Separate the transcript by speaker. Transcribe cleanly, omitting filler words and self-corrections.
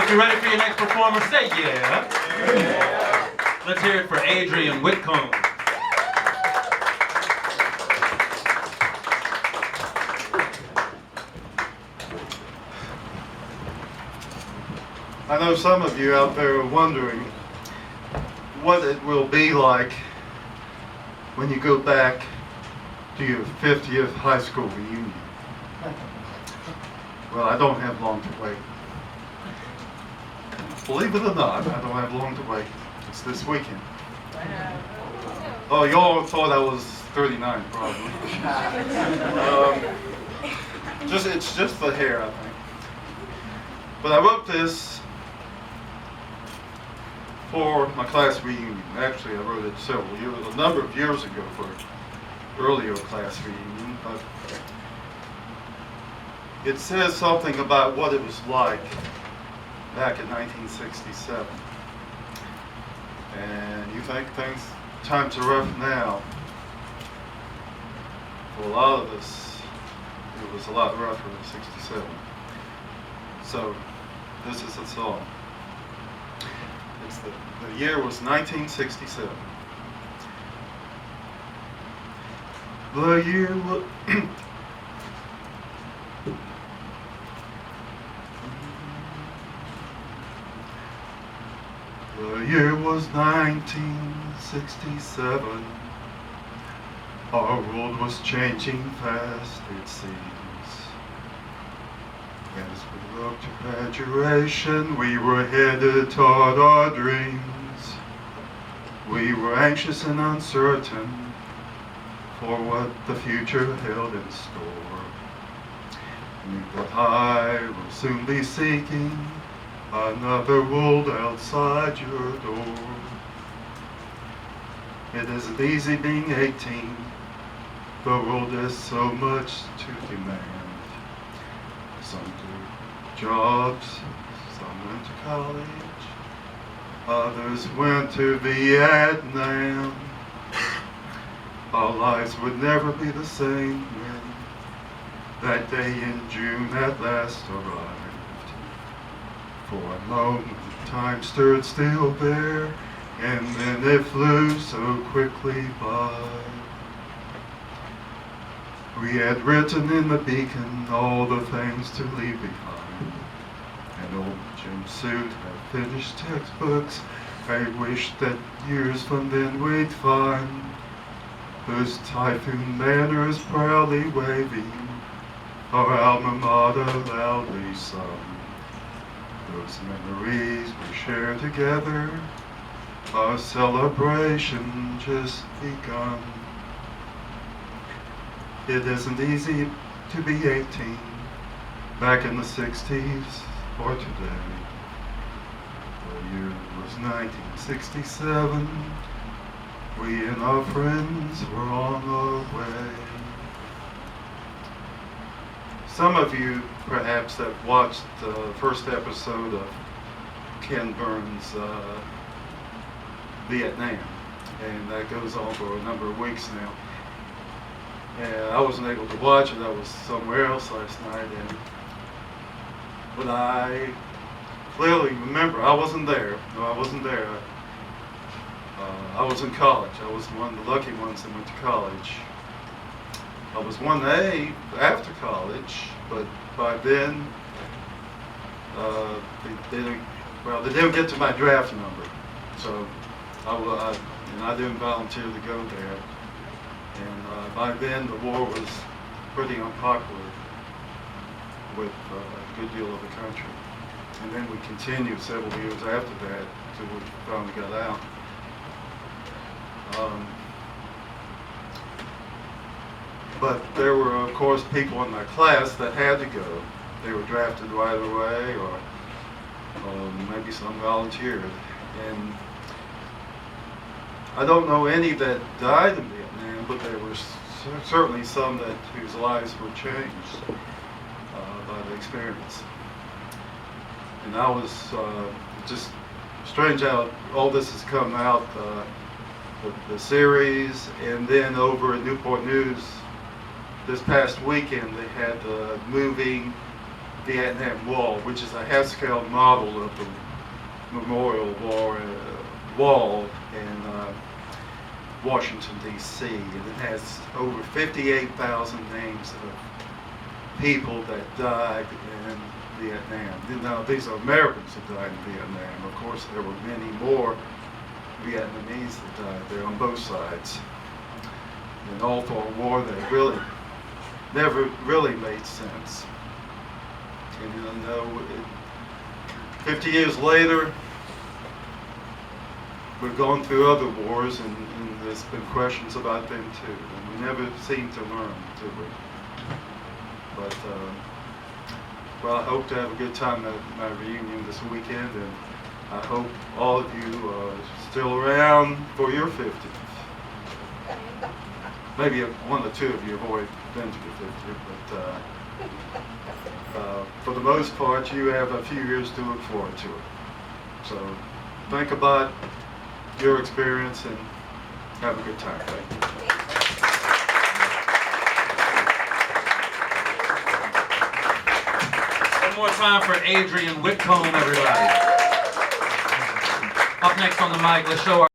Speaker 1: If you're ready for your next performer, say yeah. Let's hear it for Adrian Whitcomb.
Speaker 2: I know some of you out there are wondering what it will be like when you go back to your 50th high school reunion. Well, I don't have long to wait. Believe it or not, I don't have long to wait. It's this weekend. Oh, y'all thought I was 39, probably. It's just the hair, I think. But I wrote this for my class reunion. Actually, I wrote it a number of years ago for an earlier class reunion. But it says something about what it was like back in 1967. And you think times are rough now. For a lot of us, it was a lot rougher in 67. So, this is a song. The year was 1967. The year was the year was 1967. Our world was changing fast, it seems. As we looked to graduation, we were headed toward our dreams. We were anxious and uncertain for what the future held in store. Knew that I will soon be seeking another world outside your door. It isn't easy being 18. The world has so much to demand. Some do jobs, some went to college, others went to Vietnam. Our lives would never be the same when that day in June at last arrived. For a moment time stood still there, and then it flew so quickly by. We had written in the beacon all the things to leave behind. An old gym suit, had finished textbooks. I wished that years from then we'd find those typhoon banners proudly waving, our alma mater loudly sung. Those memories we shared together, our celebration just begun. It isn't easy to be 18 back in the 60s or today. The year was 1967. We and our friends were on our way. Some of you perhaps have watched the first episode of Ken Burns' Vietnam, and that goes on for a number of weeks now. And I wasn't able to watch it. I was somewhere else last night, but I clearly remember I wasn't there. No, I wasn't there. I was in college. I was one of the lucky ones that went to college. I was 1A after college, but by then they didn't get to my draft number, so I didn't volunteer to go there. And by then the war was pretty unpopular with a good deal of the country. And then we continued several years after that until we finally got out. But there were, of course, people in my class that had to go. They were drafted right away, or maybe some volunteered. And I don't know any that died in Vietnam, but there were certainly some whose lives were changed by the experience. And I was just strange how all this has come out, the series, and then over at Newport News this past weekend they had the movie Vietnam Wall, which is a half-scale model of the Memorial Wall in Washington, D.C. And it has over 58,000 names of people that died in Vietnam. Now, these are Americans that died in Vietnam. Of course, there were many more Vietnamese that died there on both sides. And all for a war that really never really made sense. And 50 years later, we've gone through other wars, and there's been questions about them too. And we never seem to learn, do we? But, well, I hope to have a good time at my reunion this weekend, and I hope all of you are still around for your 50th. Maybe one or two of you have already been to your 50th, but for the most part, you have a few years to look forward to it. So think about your experience and have a good time. Thank you.
Speaker 1: One more time for Adrian Whitcomb, everybody. Up next on the mic, let's show our